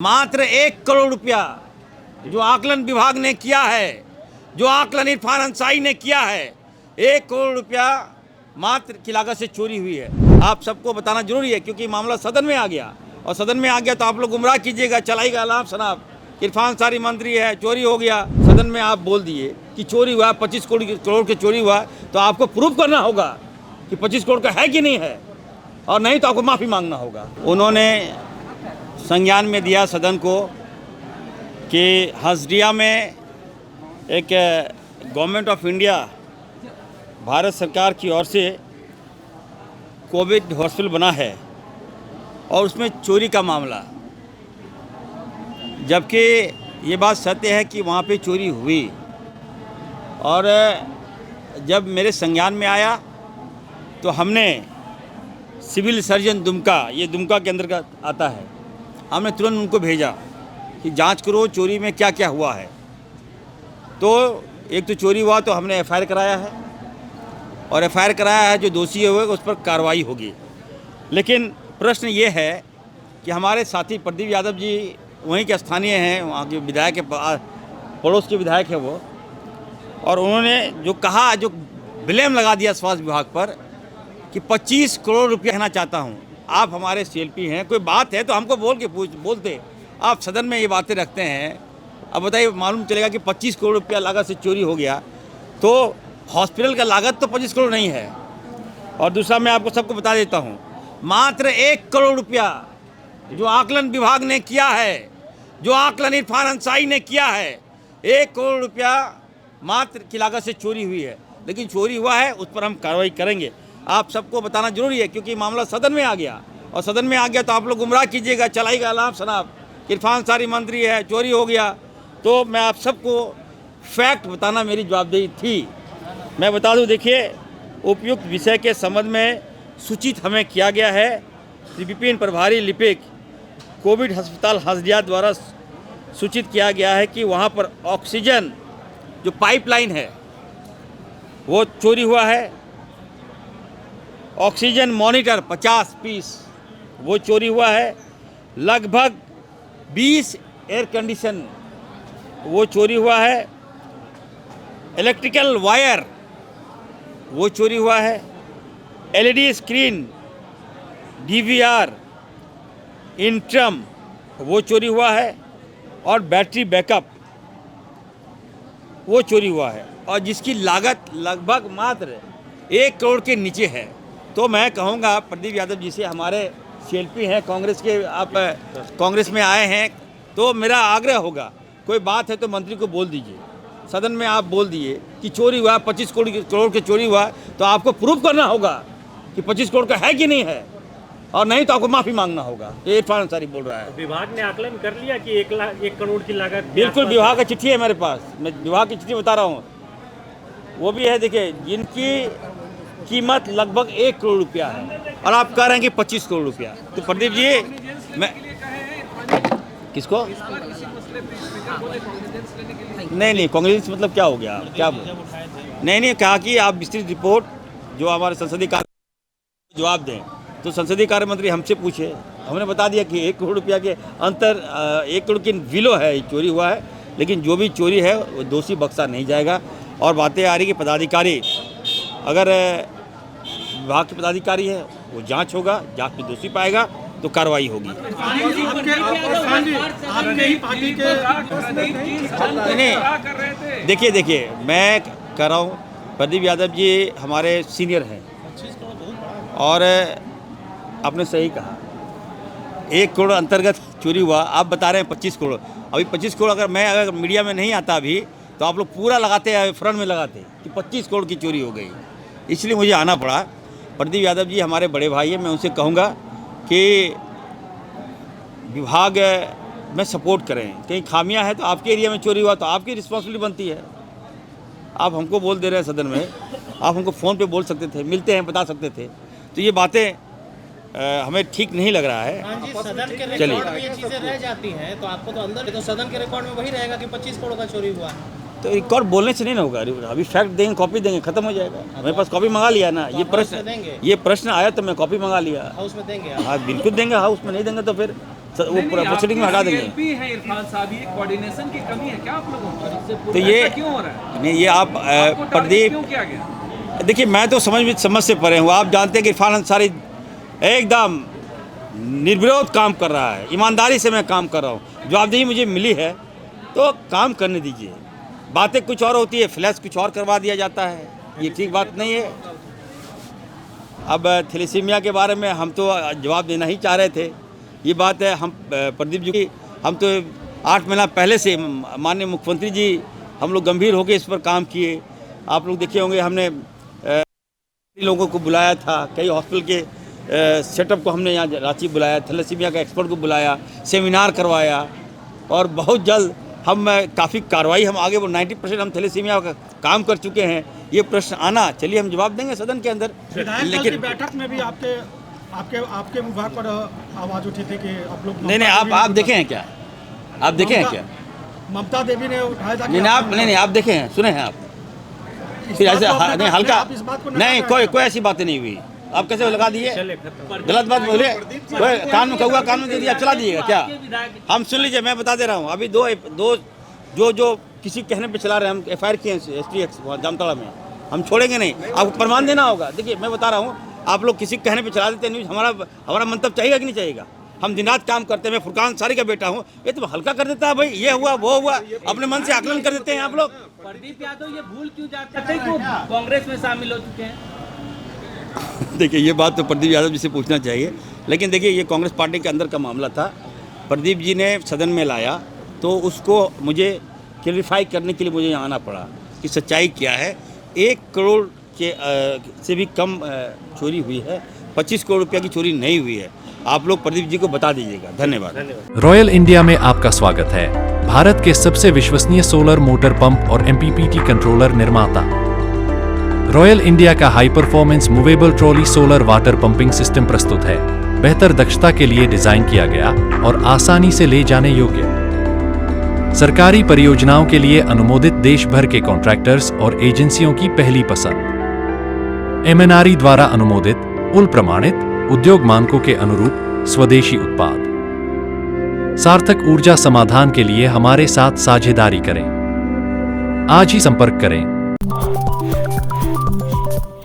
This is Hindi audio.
मात्र 1 करोड़ रुपया जो आकलन विभाग ने किया है, जो आकलन इरफान अंसारी ने किया है, 1 करोड़ रुपया मात्र की लागत से चोरी हुई है। आप सबको बताना जरूरी है क्योंकि मामला सदन में आ गया और सदन में आ गया तो आप लोग गुमराह कीजिएगा, चलाएगा अलाम शनाब इरफान अंसारी मंत्री है, चोरी हो गया। सदन में आप बोल दिए कि चोरी हुआ, 25 करोड़ के चोरी हुआ, तो आपको प्रूफ करना होगा कि 25 करोड़ का है कि नहीं है, और नहीं तो आपको माफ़ी मांगना होगा। उन्होंने संज्ञान में दिया सदन को कि हसदिया में एक गवर्नमेंट ऑफ इंडिया भारत सरकार की ओर से कोविड हॉस्पिटल बना है और उसमें चोरी का मामला, जबकि ये बात सत्य है कि वहाँ पे चोरी हुई। और जब मेरे संज्ञान में आया तो हमने सिविल सर्जन दुमका, ये दुमका के अंदर आता है, हमने तुरंत उनको भेजा कि जांच करो चोरी में क्या क्या हुआ है। तो एक तो चोरी हुआ तो हमने एफआईआर कराया है और एफआईआर कराया है, जो दोषी हुए उस पर कार्रवाई होगी। लेकिन प्रश्न ये है कि हमारे साथी प्रदीप यादव जी वहीं के स्थानीय हैं, वहाँ के विधायक के पड़ोस के विधायक हैं वो, और उन्होंने जो कहा, जो ब्लेम लगा दिया स्वास्थ्य विभाग पर कि 25 करोड़ रुपया कहना चाहता हूँ। आप हमारे सीएलपी हैं, कोई बात है तो हमको बोलते, आप सदन में ये बातें रखते हैं। अब बताइए, मालूम चलेगा कि 25 करोड़ रुपया लागत से चोरी हो गया, तो हॉस्पिटल का लागत तो 25 करोड़ नहीं है। और दूसरा मैं आपको सबको बता देता हूँ, मात्र 1 करोड़ रुपया जो आकलन विभाग ने किया है, जो आकलन इरफान अंसारी ने किया है, 1 करोड़ रुपया मात्र की लागत से चोरी हुई है। लेकिन चोरी हुआ है, उस पर हम कार्रवाई करेंगे। आप सबको बताना जरूरी है क्योंकि मामला सदन में आ गया और सदन में आ गया तो आप लोग गुमराह कीजिएगा, चलाएगा अलाम शनाब इरफान अंसारी मंत्री है, चोरी हो गया। तो मैं आप सबको फैक्ट बताना मेरी जवाबदेही थी। मैं बता दूं, देखिए, उपयुक्त विषय के संबंध में सूचित हमें किया गया है। श्री विपिन प्रभारी लिपिक कोविड अस्पताल हसदिया द्वारा सूचित किया गया है कि वहाँ पर ऑक्सीजन जो पाइपलाइन है वो चोरी हुआ है। ऑक्सीजन मॉनिटर 50 पीस वो चोरी हुआ है। लगभग 20 एयर कंडीशन वो चोरी हुआ है। इलेक्ट्रिकल वायर वो चोरी हुआ है। एलईडी स्क्रीन, डीवीआर, इंट्रम वो चोरी हुआ है और बैटरी बैकअप वो चोरी हुआ है, और जिसकी लागत लगभग मात्र 1 करोड़ के नीचे है। तो मैं कहूँगा प्रदीप यादव जी से, हमारे सीएलपी हैं, कांग्रेस के, आप कांग्रेस में आए हैं, तो मेरा आग्रह होगा, कोई बात है तो मंत्री को बोल दीजिए। सदन में आप बोल दिए कि चोरी हुआ, 25 करोड़ के चोरी हुआ, तो आपको प्रूफ करना होगा कि 25 करोड़ का है कि नहीं है, और नहीं तो आपको माफ़ी मांगना होगा। ये इरफान अंसारी बोल रहा है। विभाग ने आकलन कर लिया कि 1 करोड़ की लागत, बिल्कुल विभाग की चिट्ठी है मेरे पास, मैं विभाग की चिट्ठी बता रहा हूँ, वो भी है। देखिए, जिनकी कीमत लगभग 1 करोड़ रुपया है और आप कह रहे हैं कि 25 करोड़ रुपया। तो प्रदीप जी, मैं किसको नहीं कांग्रेस मतलब क्या हो गया, क्या नहीं कहा कि आप विस्तृत रिपोर्ट जो हमारे संसदीय कार्य जवाब दें, तो संसदीय कार्य मंत्री हमसे पूछे, हमने बता दिया कि 1 करोड़ रुपया के अंतर 1 करोड़ की विलो है, चोरी हुआ है। लेकिन जो भी चोरी है वो दोषी बख्शा नहीं जाएगा। और बातें आ रही कि पदाधिकारी, अगर विभाग के पदाधिकारी है वो जांच होगा, जांच में दोषी पाएगा तो कार्रवाई होगी। नहीं, देखिए मैं कह रहा हूँ, प्रदीप यादव जी हमारे सीनियर हैं और आपने सही कहा, 1 करोड़ अंतर्गत चोरी हुआ। आप बता रहे हैं 25 करोड़। अभी 25 करोड़ अगर मीडिया में नहीं आता अभी, तो आप लोग पूरा लगाते हैं, फ्रंट में लगाते कि 25 करोड़ की चोरी हो गई, इसलिए मुझे आना पड़ा। प्रदीप यादव जी हमारे बड़े भाई हैं, मैं उनसे कहूँगा कि विभाग में सपोर्ट करें। कहीं खामियां है तो आपके एरिया में चोरी हुआ तो आपकी रिस्पॉन्सिबिलिटी बनती है। आप हमको बोल दे रहे हैं सदन में, आप हमको फ़ोन पे बोल सकते थे, मिलते हैं बता सकते थे। तो ये बातें हमें ठीक नहीं लग रहा है। हाँ जी, सदन के रिकॉर्ड में ये चीज़ें रह जाती हैं, तो आपको तो अंदर, तो सदन के रिकॉर्ड में वही रहेगा कि 25 करोड़ का चोरी हुआ है। तो रिकॉर्ड बोलने से नहीं ना होगा, अभी फैक्ट देंगे, कॉपी देंगे, खत्म हो जाएगा। मेरे पास कॉपी मंगा लिया ना, ये प्रश्न आया तो मैं कॉपी मंगा लिया। हाउस में देंगे? हाँ बिल्कुल देंगे, हाउस में नहीं देंगे तो फिर नहीं, प्रोसीडिंग में हटा देंगे। CLP है इरफान साहब, ये कोऑर्डिनेशन की कमी है क्या आप लोगों को? तो ये ऐसा क्यों हो रहा है? नहीं, ये आप आपको टारगेट प्रदीप, क्यों किया गया? देखिए मैं तो समझ से परे हूँ। आप जानते हैं कि इरफान अंसारी एकदम निर्विरोध काम कर रहा है, ईमानदारी से मैं काम कर रहा हूँ। जवाबदेही मुझे मिली है तो काम करने दीजिए। बातें कुछ और होती है, फ्लैश कुछ और करवा दिया जाता है, ये ठीक बात नहीं है। अब थैलेसीमिया के बारे में हम तो जवाब देना ही चाह रहे थे। ये बात है, हम प्रदीप जी की, हम तो 8 महीना पहले से माननीय मुख्यमंत्री जी हम लोग गंभीर होकर इस पर काम किए। आप लोग देखे होंगे, हमने लोगों को बुलाया था, कई हॉस्पिटल के सेटअप को हमने यहाँ रांची बुलाया, थैलेसीमिया का एक्सपर्ट को बुलाया, सेमिनार करवाया और बहुत जल्द हम काफ़ी कार्रवाई हम आगे 90% हम थैलेसीमिया का काम कर चुके हैं। ये प्रश्न आना, चलिए हम जवाब देंगे सदन के अंदर। लेकिन बैठक में भी आपके विभाग पर आवाज उठी थी कि आप लोग नहीं, आप देखे हैं क्या? आप देखे हैं क्या? ममता देवी ने उठाया था। नहीं, आप देखे हैं, सुने हैं आप? फिर ऐसे नहीं, हल्का नहीं, कोई ऐसी बातें नहीं हुई। आप कैसे लगा दिए? गलत बात बोले, कानून कहुआ कानून दे दिया, चला दिएगा क्या? हम सुन लीजिए, मैं बता दे रहा हूँ। अभी दो जो किसी कहने पे चला रहे हैं, हम FIR किए हैं STX जामताड़ा में, हम छोड़ेंगे नहीं। आपको प्रमाण देना होगा। देखिए मैं बता रहा हूँ, आप लोग किसी कहने पे चला देते हैं न्यूज़, हमारा मंतव्य चाहिएगा कि नहीं चाहिएगा? हम दिन रात काम करते हैं। मैं फुरकान अंसारी का बेटा हूँ, ये तो हल्का कर देता है भाई, ये हुआ वो हुआ, अपने मन से आकलन कर देते हैं आप लोग। प्रदीप यादव ये भूल क्यों जाते हैं कि कांग्रेस में शामिल हो चुके हैं? देखिए ये बात तो प्रदीप यादव जी से पूछना चाहिए, लेकिन देखिए ये कांग्रेस पार्टी के अंदर का मामला था। प्रदीप जी ने सदन में लाया तो उसको मुझे क्लैरिफाई करने के लिए मुझे यहाँ आना पड़ा कि सच्चाई क्या है। 1 करोड़ के से भी कम चोरी हुई है, 25 करोड़ रुपया की चोरी नहीं हुई है। आप लोग प्रदीप जी को बता दीजिएगा। धन्यवाद। रॉयल इंडिया में आपका स्वागत है। भारत के सबसे विश्वसनीय सोलर मोटर पंप और MPPT कंट्रोलर निर्माता। रॉयल इंडिया का high performance movable trolley solar water pumping system प्रस्तुत है। बेहतर दक्षता के लिए डिजाइन किया गया और आसानी से ले जाने योग्य। सरकारी परियोजनाओं के लिए अनुमोदित देश भर के कॉन्ट्रैक्टर्स और एजेंसियों की पहली पसंद। MNRE द्वारा अनुमोदित, उल प्रमाणित, उद्योग मानकों के अनुरूप स्वदेशी उत्पाद। सार्थक ऊर्जा समाधान के लिए हमारे साथ साझेदारी करें। आज ही संपर्क करें।